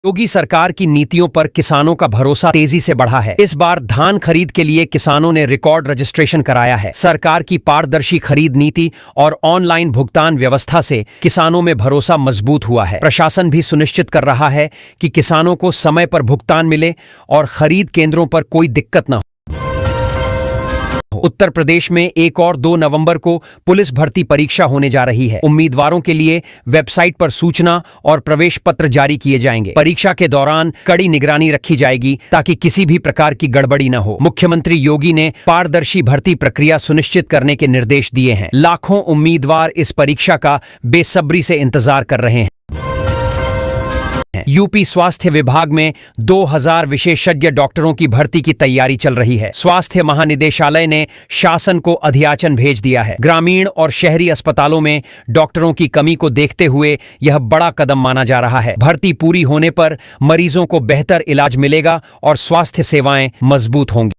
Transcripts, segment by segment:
योगी सरकार की नीतियों पर किसानों का भरोसा तेजी से बढ़ा है। इस बार धान खरीद के लिए किसानों ने रिकॉर्ड रजिस्ट्रेशन कराया है। सरकार की पारदर्शी खरीद नीति और ऑनलाइन भुगतान व्यवस्था से किसानों में भरोसा मजबूत हुआ है। प्रशासन भी सुनिश्चित कर रहा है कि किसानों को समय पर भुगतान मिले और खरीद केंद्रों पर कोई दिक्कत न हो। उत्तर प्रदेश में 1 और 2 नवंबर को पुलिस भर्ती परीक्षा होने जा रही है। उम्मीदवारों के लिए वेबसाइट पर सूचना और प्रवेश पत्र जारी किए जाएंगे। परीक्षा के दौरान कड़ी निगरानी रखी जाएगी ताकि किसी भी प्रकार की गड़बड़ी न हो। मुख्यमंत्री योगी ने पारदर्शी भर्ती प्रक्रिया सुनिश्चित करने के निर्देश दिए हैं। लाखों उम्मीदवार इस परीक्षा का बेसब्री से इंतजार कर रहे हैं। यूपी स्वास्थ्य विभाग में 2000 विशेषज्ञ डॉक्टरों की भर्ती की तैयारी चल रही है। स्वास्थ्य महानिदेशालय ने शासन को अधियाचन भेज दिया है। ग्रामीण और शहरी अस्पतालों में डॉक्टरों की कमी को देखते हुए यह बड़ा कदम माना जा रहा है। भर्ती पूरी होने पर मरीजों को बेहतर इलाज मिलेगा और स्वास्थ्य सेवाएं मजबूत होंगी।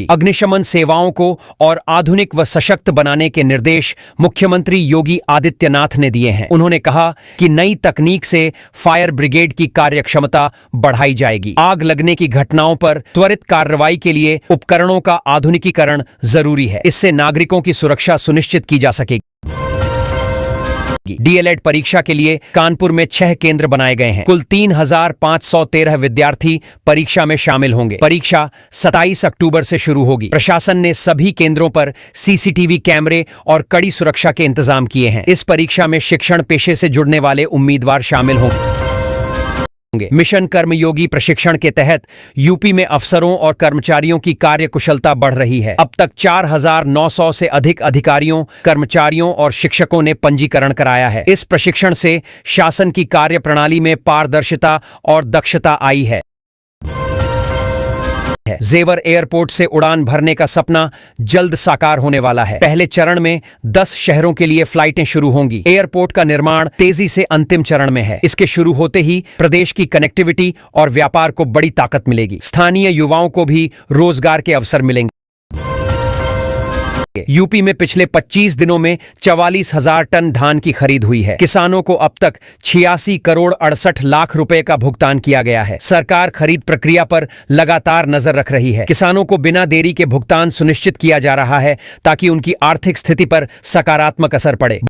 अग्निशमन सेवाओं को और आधुनिक व सशक्त बनाने के निर्देश मुख्यमंत्री योगी आदित्यनाथ ने दिए हैं। उन्होंने कहा कि नई तकनीक से फायर ब्रिगेड की कार्यक्षमता बढ़ाई जाएगी। आग लगने की घटनाओं पर त्वरित कार्रवाई के लिए उपकरणों का आधुनिकीकरण जरूरी है। इससे नागरिकों की सुरक्षा सुनिश्चित की जा सकेगी। डीएलएड परीक्षा के लिए कानपुर में 6 केंद्र बनाए गए हैं। कुल 3513 विद्यार्थी परीक्षा में शामिल होंगे। परीक्षा 27 अक्टूबर से शुरू होगी। प्रशासन ने सभी केंद्रों पर सीसीटीवी कैमरे और कड़ी सुरक्षा के इंतजाम किए हैं। इस परीक्षा में शिक्षण पेशे से जुड़ने वाले उम्मीदवार शामिल होंगे। मिशन कर्मयोगी प्रशिक्षण के तहत यूपी में अफसरों और कर्मचारियों की कार्यकुशलता बढ़ रही है। अब तक 4900 से अधिक अधिकारियों, कर्मचारियों और शिक्षकों ने पंजीकरण कराया है। इस प्रशिक्षण से शासन की कार्यप्रणाली में पारदर्शिता और दक्षता आई है। जेवर एयरपोर्ट से उड़ान भरने का सपना जल्द साकार होने वाला है। पहले चरण में 10 शहरों के लिए फ्लाइटें शुरू होंगी। एयरपोर्ट का निर्माण तेजी से अंतिम चरण में है। इसके शुरू होते ही प्रदेश की कनेक्टिविटी और व्यापार को बड़ी ताकत मिलेगी। स्थानीय युवाओं को भी रोजगार के अवसर मिलेंगे। यूपी में पिछले 25 दिनों में 44,000 टन धान की खरीद हुई है। किसानों को अब तक 86 करोड़ 68 लाख रुपए का भुगतान किया गया है। सरकार खरीद प्रक्रिया पर लगातार नजर रख रही है। किसानों को बिना देरी के भुगतान सुनिश्चित किया जा रहा है ताकि उनकी आर्थिक स्थिति पर सकारात्मक असर पड़े।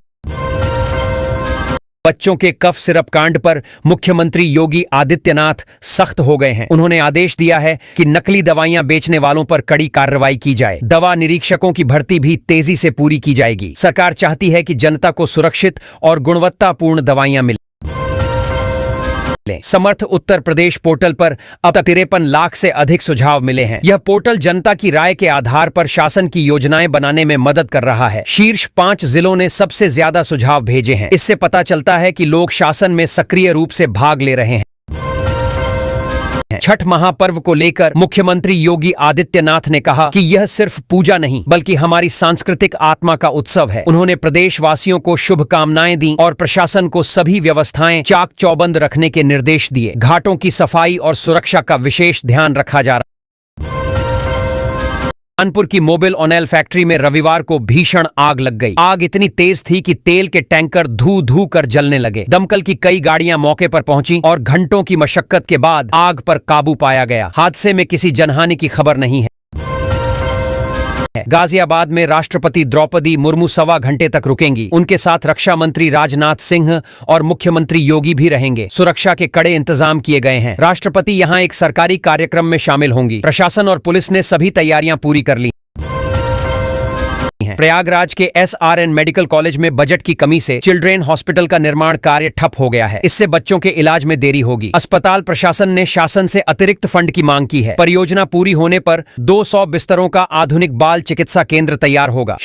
बच्चों के कफ सिरप कांड पर मुख्यमंत्री योगी आदित्यनाथ सख्त हो गए हैं। उन्होंने आदेश दिया है कि नकली दवाइयां बेचने वालों पर कड़ी कार्रवाई की जाए। दवा निरीक्षकों की भर्ती भी तेजी से पूरी की जाएगी। सरकार चाहती है कि जनता को सुरक्षित और गुणवत्तापूर्ण दवाइयां मिलें। समर्थ उत्तर प्रदेश पोर्टल पर अब तक 53 लाख से अधिक सुझाव मिले हैं। यह पोर्टल जनता की राय के आधार पर शासन की योजनाएं बनाने में मदद कर रहा है। शीर्ष 5 जिलों ने सबसे ज्यादा सुझाव भेजे हैं। इससे पता चलता है कि लोग शासन में सक्रिय रूप से भाग ले रहे हैं। छठ महापर्व को लेकर मुख्यमंत्री योगी आदित्यनाथ ने कहा कि यह सिर्फ पूजा नहीं बल्कि हमारी सांस्कृतिक आत्मा का उत्सव है। उन्होंने प्रदेशवासियों को शुभकामनाएं दी और प्रशासन को सभी व्यवस्थाएं चाक चौबंद रखने के निर्देश दिए। घाटों की सफाई और सुरक्षा का विशेष ध्यान रखा जा रहा है। कानपुर की मोबिल ऑयल फैक्ट्री में रविवार को भीषण आग लग गई। आग इतनी तेज थी कि तेल के टैंकर धू धू कर जलने लगे। दमकल की कई गाड़ियां मौके पर पहुंची और घंटों की मशक्कत के बाद आग पर काबू पाया गया। हादसे में किसी जनहानि की खबर नहीं है। गाजियाबाद में राष्ट्रपति द्रौपदी मुर्मू 1.25 घंटे तक रुकेंगी। उनके साथ रक्षा मंत्री राजनाथ सिंह और मुख्यमंत्री योगी भी रहेंगे। सुरक्षा के कड़े इंतजाम किए गए हैं। राष्ट्रपति यहां एक सरकारी कार्यक्रम में शामिल होंगी। प्रशासन और पुलिस ने सभी तैयारियां पूरी कर ली। प्रयागराज के एसआरएन मेडिकल कॉलेज में बजट की कमी से चिल्ड्रेन हॉस्पिटल का निर्माण कार्य ठप हो गया है। इससे बच्चों के इलाज में देरी होगी। अस्पताल प्रशासन ने शासन से अतिरिक्त फंड की मांग की है। परियोजना पूरी होने पर 200 बिस्तरों का आधुनिक बाल चिकित्सा केंद्र तैयार होगा।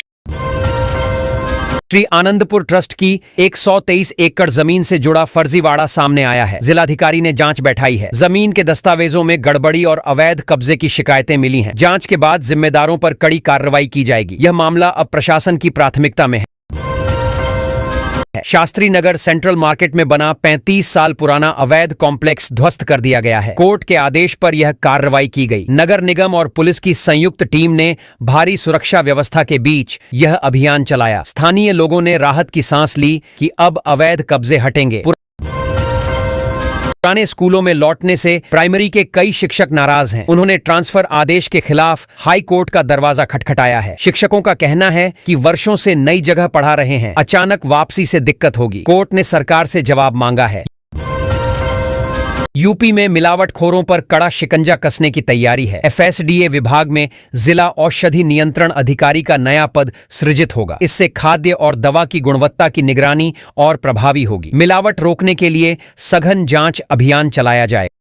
श्री आनंदपुर ट्रस्ट की 123 एकड़ जमीन से जुड़ा फर्जीवाड़ा सामने आया है। जिलाधिकारी ने जांच बैठाई है। जमीन के दस्तावेजों में गड़बड़ी और अवैध कब्जे की शिकायतें मिली हैं। जांच के बाद जिम्मेदारों पर कड़ी कार्रवाई की जाएगी। यह मामला अब प्रशासन की प्राथमिकता में है। शास्त्री नगर सेंट्रल मार्केट में बना 35 साल पुराना अवैध कॉम्प्लेक्स ध्वस्त कर दिया गया है। कोर्ट के आदेश पर यह कार्रवाई की गई। नगर निगम और पुलिस की संयुक्त टीम ने भारी सुरक्षा व्यवस्था के बीच यह अभियान चलाया। स्थानीय लोगों ने राहत की सांस ली कि अब अवैध कब्जे हटेंगे। पुराने स्कूलों में लौटने से प्राइमरी के कई शिक्षक नाराज हैं। उन्होंने ट्रांसफर आदेश के खिलाफ हाई कोर्ट का दरवाजा खटखटाया है। शिक्षकों का कहना है कि वर्षों से नई जगह पढ़ा रहे हैं, अचानक वापसी से दिक्कत होगी। कोर्ट ने सरकार से जवाब मांगा है। यूपी में मिलावटखोरों पर कड़ा शिकंजा कसने की तैयारी है। एफएसडीए विभाग में जिला औषधि नियंत्रण अधिकारी का नया पद सृजित होगा। इससे खाद्य और दवा की गुणवत्ता की निगरानी और प्रभावी होगी। मिलावट रोकने के लिए सघन जांच अभियान चलाया जाएगा।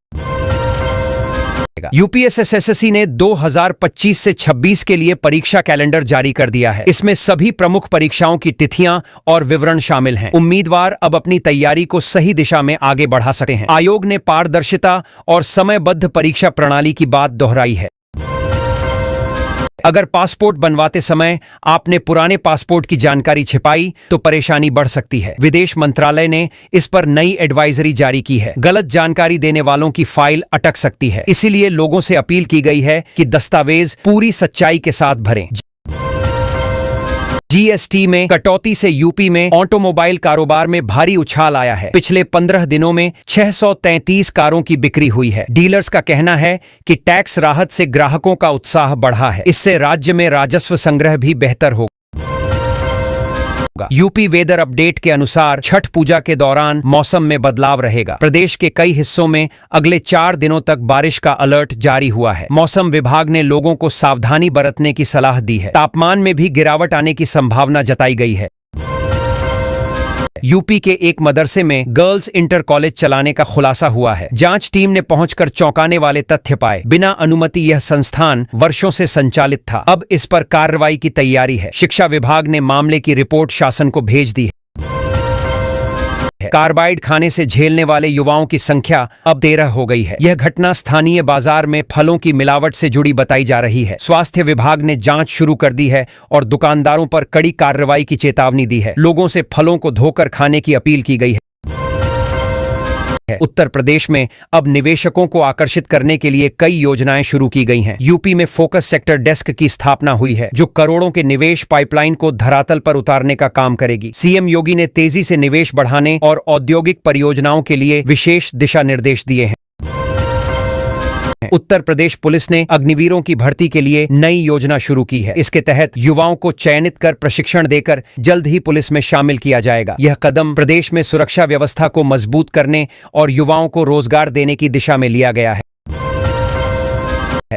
यूपीएसएसएससी ने 2025 से 26 के लिए परीक्षा कैलेंडर जारी कर दिया है। इसमें सभी प्रमुख परीक्षाओं की तिथियां और विवरण शामिल हैं। उम्मीदवार अब अपनी तैयारी को सही दिशा में आगे बढ़ा सकते हैं। आयोग ने पारदर्शिता और समयबद्ध परीक्षा प्रणाली की बात दोहराई है। अगर पासपोर्ट बनवाते समय आपने पुराने पासपोर्ट की जानकारी छिपाई तो परेशानी बढ़ सकती है। विदेश मंत्रालय ने इस पर नई एडवाइजरी जारी की है। गलत जानकारी देने वालों की फाइल अटक सकती है। इसीलिए लोगों से अपील की गई है कि दस्तावेज पूरी सच्चाई के साथ भरें। जीएसटी में कटौती से यूपी में ऑटोमोबाइल कारोबार में भारी उछाल आया है। पिछले 15 दिनों में 633 कारों की बिक्री हुई है। डीलर्स का कहना है कि टैक्स राहत से ग्राहकों का उत्साह बढ़ा है। इससे राज्य में राजस्व संग्रह भी बेहतर होगा। यूपी वेदर अपडेट के अनुसार छठ पूजा के दौरान मौसम में बदलाव रहेगा। प्रदेश के कई हिस्सों में अगले 4 दिनों तक बारिश का अलर्ट जारी हुआ है। मौसम विभाग ने लोगों को सावधानी बरतने की सलाह दी है। तापमान में भी गिरावट आने की संभावना जताई गई है। यूपी के एक मदरसे में गर्ल्स इंटर कॉलेज चलाने का खुलासा हुआ है। जांच टीम ने पहुंचकर चौंकाने वाले तथ्य पाए। बिना अनुमति यह संस्थान वर्षों से संचालित था। अब इस पर कार्रवाई की तैयारी है। शिक्षा विभाग ने मामले की रिपोर्ट शासन को भेज दी है। कार्बाइड खाने से झेलने वाले युवाओं की संख्या अब 13 हो गई है। यह घटना स्थानीय बाजार में फलों की मिलावट से जुड़ी बताई जा रही है। स्वास्थ्य विभाग ने जांच शुरू कर दी है और दुकानदारों पर कड़ी कार्रवाई की चेतावनी दी है। लोगों से फलों को धोकर खाने की अपील की गई है। उत्तर प्रदेश में अब निवेशकों को आकर्षित करने के लिए कई योजनाएं शुरू की गई हैं। यूपी में फोकस सेक्टर डेस्क की स्थापना हुई है, जो करोड़ों के निवेश पाइपलाइन को धरातल पर उतारने का काम करेगी। सीएम योगी ने तेजी से निवेश बढ़ाने और औद्योगिक परियोजनाओं के लिए विशेष दिशा निर्देश दिए हैं। उत्तर प्रदेश पुलिस ने अग्निवीरों की भर्ती के लिए नई योजना शुरू की है। इसके तहत युवाओं को चयनित कर प्रशिक्षण देकर जल्द ही पुलिस में शामिल किया जाएगा। यह कदम प्रदेश में सुरक्षा व्यवस्था को मजबूत करने और युवाओं को रोजगार देने की दिशा में लिया गया है।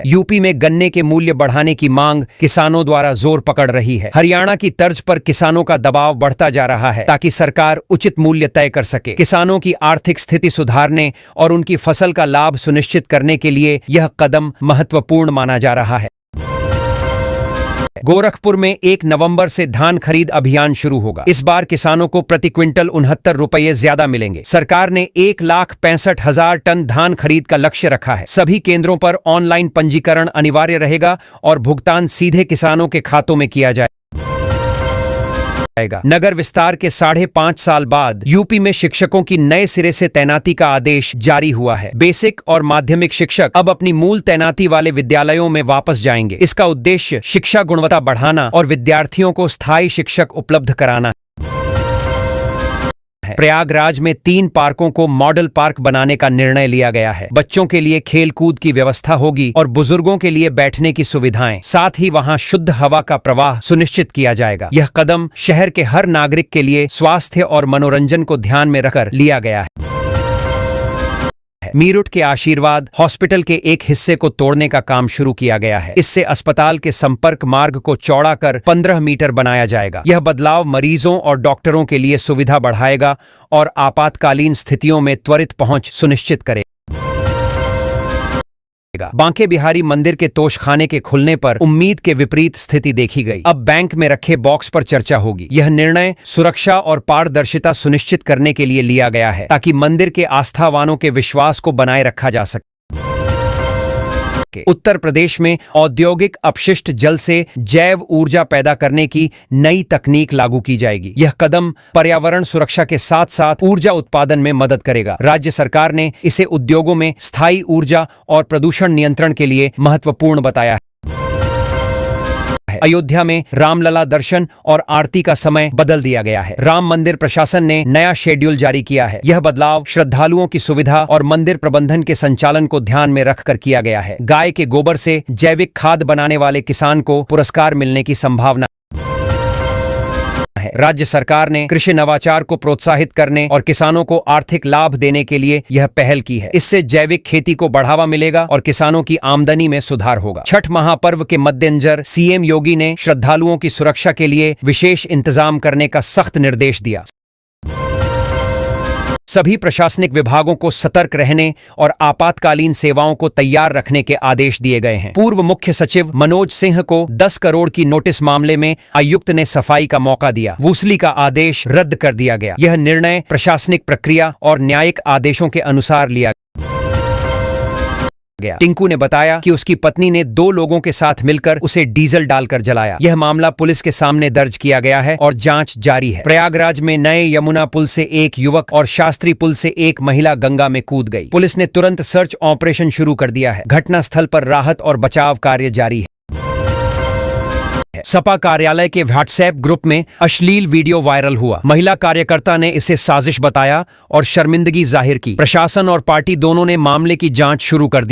यूपी में गन्ने के मूल्य बढ़ाने की मांग किसानों द्वारा जोर पकड़ रही है। हरियाणा की तर्ज पर किसानों का दबाव बढ़ता जा रहा है ताकि सरकार उचित मूल्य तय कर सके। किसानों की आर्थिक स्थिति सुधारने और उनकी फसल का लाभ सुनिश्चित करने के लिए यह कदम महत्वपूर्ण माना जा रहा है। गोरखपुर में 1 नवंबर से धान खरीद अभियान शुरू होगा। इस बार किसानों को प्रति क्विंटल 69 रुपये ज्यादा मिलेंगे। सरकार ने 1,65,000 टन धान खरीद का लक्ष्य रखा है। सभी केंद्रों पर ऑनलाइन पंजीकरण अनिवार्य रहेगा और भुगतान सीधे किसानों के खातों में किया जाएगा। नगर विस्तार के 5.5 साल बाद यूपी में शिक्षकों की नए सिरे से तैनाती का आदेश जारी हुआ है। बेसिक और माध्यमिक शिक्षक अब अपनी मूल तैनाती वाले विद्यालयों में वापस जाएंगे। इसका उद्देश्य शिक्षा गुणवत्ता बढ़ाना और विद्यार्थियों को स्थायी शिक्षक उपलब्ध कराना है। प्रयागराज में 3 पार्कों को मॉडल पार्क बनाने का निर्णय लिया गया है। बच्चों के लिए खेलकूद की व्यवस्था होगी और बुजुर्गों के लिए बैठने की सुविधाएं, साथ ही वहां शुद्ध हवा का प्रवाह सुनिश्चित किया जाएगा। यह कदम शहर के हर नागरिक के लिए स्वास्थ्य और मनोरंजन को ध्यान में रखकर लिया गया है। मीरठ के आशीर्वाद हॉस्पिटल के एक हिस्से को तोड़ने का काम शुरू किया गया है। इससे अस्पताल के संपर्क मार्ग को चौड़ा कर 15 मीटर बनाया जाएगा। यह बदलाव मरीजों और डॉक्टरों के लिए सुविधा बढ़ाएगा और आपातकालीन स्थितियों में त्वरित पहुंच सुनिश्चित करेगा। बांके बिहारी मंदिर के तोशखाने के खुलने पर उम्मीद के विपरीत स्थिति देखी गई। अब बैंक में रखे बॉक्स पर चर्चा होगी। यह निर्णय सुरक्षा और पारदर्शिता सुनिश्चित करने के लिए लिया गया है ताकि मंदिर के आस्थावानों के विश्वास को बनाए रखा जा सके। उत्तर प्रदेश में औद्योगिक अपशिष्ट जल से जैव ऊर्जा पैदा करने की नई तकनीक लागू की जाएगी। यह कदम पर्यावरण सुरक्षा के साथ साथ ऊर्जा उत्पादन में मदद करेगा। राज्य सरकार ने इसे उद्योगों में स्थायी ऊर्जा और प्रदूषण नियंत्रण के लिए महत्वपूर्ण बताया है। अयोध्या में रामलला दर्शन और आरती का समय बदल दिया गया है। राम मंदिर प्रशासन ने नया शेड्यूल जारी किया है। यह बदलाव श्रद्धालुओं की सुविधा और मंदिर प्रबंधन के संचालन को ध्यान में रखकर किया गया है। गाय के गोबर से जैविक खाद बनाने वाले किसान को पुरस्कार मिलने की संभावना है। राज्य सरकार ने कृषि नवाचार को प्रोत्साहित करने और किसानों को आर्थिक लाभ देने के लिए यह पहल की है। इससे जैविक खेती को बढ़ावा मिलेगा और किसानों की आमदनी में सुधार होगा। छठ महापर्व के मद्देनजर सीएम योगी ने श्रद्धालुओं की सुरक्षा के लिए विशेष इंतजाम करने का सख्त निर्देश दिया। सभी प्रशासनिक विभागों को सतर्क रहने और आपातकालीन सेवाओं को तैयार रखने के आदेश दिए गए हैं। पूर्व मुख्य सचिव मनोज सिंह को 10 करोड़ की नोटिस मामले में आयुक्त ने सफाई का मौका दिया। वसूली का आदेश रद्द कर दिया गया। यह निर्णय प्रशासनिक प्रक्रिया और न्यायिक आदेशों के अनुसार लिया गया। टिंकू ने बताया कि उसकी पत्नी ने 2 लोगों के साथ मिलकर उसे डीजल डालकर जलाया। यह मामला पुलिस के सामने दर्ज किया गया है और जांच जारी है। प्रयागराज में नए यमुना पुल से एक युवक और शास्त्री पुल से एक महिला गंगा में कूद गई। पुलिस ने तुरंत सर्च ऑपरेशन शुरू कर दिया है। घटनास्थल पर राहत और बचाव कार्य जारी है। सपा कार्यालय के व्हाट्सएप ग्रुप में अश्लील वीडियो वायरल हुआ। महिला कार्यकर्ता ने इसे साजिश बताया और शर्मिंदगी जाहिर की। प्रशासन और पार्टी दोनों ने मामले की जांच शुरू कर दी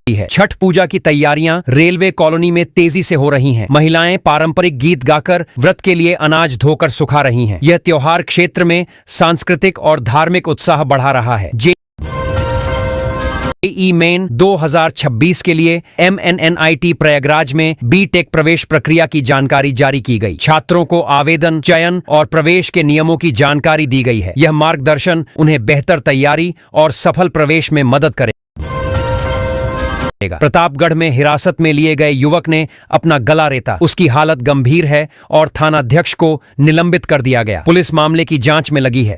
है। छठ पूजा की तैयारियां रेलवे कॉलोनी में तेजी से हो रही हैं। महिलाएं पारंपरिक गीत गाकर व्रत के लिए अनाज धोकर सुखा रही हैं। यह त्योहार क्षेत्र में सांस्कृतिक और धार्मिक उत्साह बढ़ा रहा है। जेईई मेन 2026 के लिए MNNIT प्रयागराज में बीटेक प्रवेश प्रक्रिया की जानकारी जारी की गई। छात्रों को आवेदन, चयन और प्रवेश के नियमों की जानकारी दी गई है। यह मार्गदर्शन उन्हें बेहतर तैयारी और सफल प्रवेश में मदद करेगा। प्रतापगढ़ में हिरासत में लिए गए युवक ने अपना गला रेता। उसकी हालत गंभीर है और थानाध्यक्ष को निलंबित कर दिया गया। पुलिस मामले की जांच में लगी है।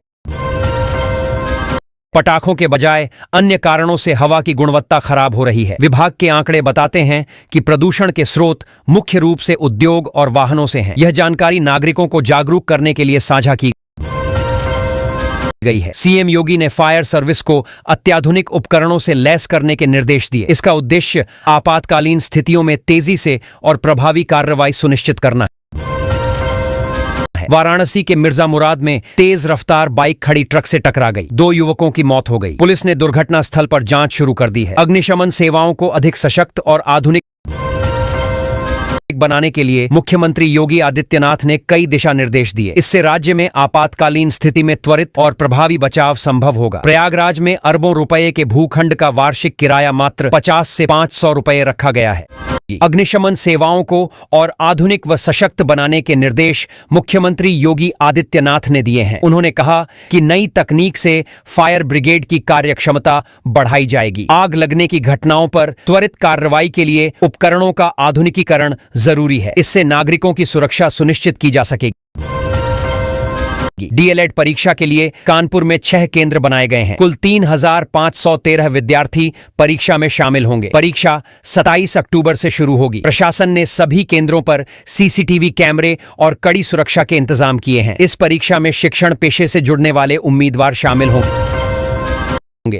पटाखों के बजाय अन्य कारणों से हवा की गुणवत्ता खराब हो रही है। विभाग के आंकड़े बताते हैं कि प्रदूषण के स्रोत मुख्य रूप से उद्योग और वाहनों से हैं। यह जानकारी नागरिकों को जागरूक करने के लिए साझा की गई है। सीएम योगी ने फायर सर्विस को अत्याधुनिक उपकरणों से लैस करने के निर्देश दिए। इसका उद्देश्य आपातकालीन स्थितियों में तेजी से और प्रभावी कार्रवाई सुनिश्चित करना है। वाराणसी के मिर्जा मुराद में तेज रफ्तार बाइक खड़ी ट्रक से टकरा गई। 2 युवकों की मौत हो गई। पुलिस ने दुर्घटना स्थल पर जांच शुरू कर दी है। अग्निशमन सेवाओं को अधिक सशक्त और आधुनिक बनाने के लिए मुख्यमंत्री योगी आदित्यनाथ ने कई दिशा निर्देश दिए। इससे राज्य में आपातकालीन स्थिति में त्वरित और प्रभावी बचाव संभव होगा। प्रयागराज में अरबों रुपए के भूखंड का वार्षिक किराया मात्र 50 से 500 रुपए रखा गया है। अग्निशमन सेवाओं को और आधुनिक व सशक्त बनाने के निर्देश मुख्यमंत्री योगी आदित्यनाथ ने दिए हैं। उन्होंने कहा कि नई तकनीक से फायर ब्रिगेड की कार्यक्षमता बढ़ाई जाएगी। आग लगने की घटनाओं पर त्वरित कार्रवाई के लिए उपकरणों का आधुनिकीकरण जरूरी है। इससे नागरिकों की सुरक्षा सुनिश्चित की जा सकेगी। डीएलएड परीक्षा के लिए कानपुर में 6 केंद्र बनाए गए हैं। कुल 3,513 विद्यार्थी परीक्षा में शामिल होंगे। परीक्षा 27 अक्टूबर से शुरू होगी। प्रशासन ने सभी केंद्रों पर सीसीटीवी कैमरे और कड़ी सुरक्षा के इंतजाम किए हैं। इस परीक्षा में शिक्षण पेशे से जुड़ने वाले उम्मीदवार शामिल होंगे।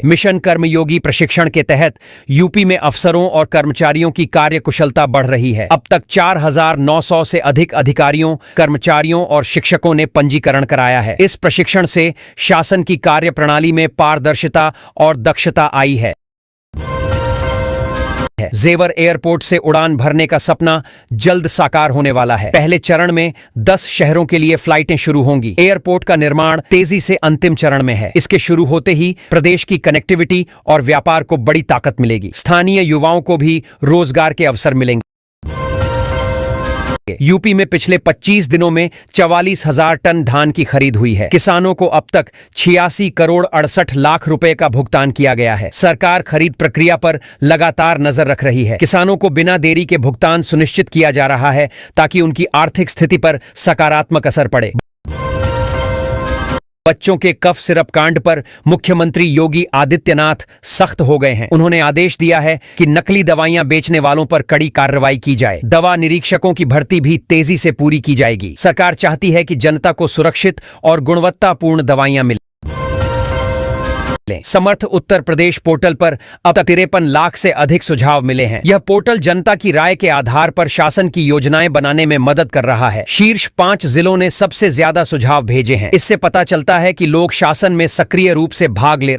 मिशन कर्मयोगी प्रशिक्षण के तहत यूपी में अफसरों और कर्मचारियों की कार्यकुशलता बढ़ रही है। अब तक 4,900 से अधिक अधिकारियों, कर्मचारियों और शिक्षकों ने पंजीकरण कराया है। इस प्रशिक्षण से शासन की कार्यप्रणाली में पारदर्शिता और दक्षता आई है। जेवर एयरपोर्ट से उड़ान भरने का सपना जल्द साकार होने वाला है। पहले चरण में 10 शहरों के लिए फ्लाइटें शुरू होंगी। एयरपोर्ट का निर्माण तेजी से अंतिम चरण में है। इसके शुरू होते ही प्रदेश की कनेक्टिविटी और व्यापार को बड़ी ताकत मिलेगी। स्थानीय युवाओं को भी रोजगार के अवसर मिलेंगे। यूपी में पिछले 25 दिनों में 44,000 टन धान की खरीद हुई है। किसानों को अब तक 86 करोड़ 68 लाख रुपए का भुगतान किया गया है। सरकार खरीद प्रक्रिया पर लगातार नजर रख रही है। किसानों को बिना देरी के भुगतान सुनिश्चित किया जा रहा है ताकि उनकी आर्थिक स्थिति पर सकारात्मक असर पड़े। बच्चों के कफ सिरप कांड पर मुख्यमंत्री योगी आदित्यनाथ सख्त हो गए हैं। उन्होंने आदेश दिया है कि नकली दवाइयां बेचने वालों पर कड़ी कार्रवाई की जाए। दवा निरीक्षकों की भर्ती भी तेजी से पूरी की जाएगी। सरकार चाहती है कि जनता को सुरक्षित और गुणवत्तापूर्ण दवाइयां मिलें। समर्थ उत्तर प्रदेश पोर्टल पर अब तक 53 लाख से अधिक सुझाव मिले हैं। यह पोर्टल जनता की राय के आधार पर शासन की योजनाएं बनाने में मदद कर रहा है। शीर्ष 5 जिलों ने सबसे ज्यादा सुझाव भेजे हैं। इससे पता चलता है कि लोग शासन में सक्रिय रूप से भाग ले रहे हैं।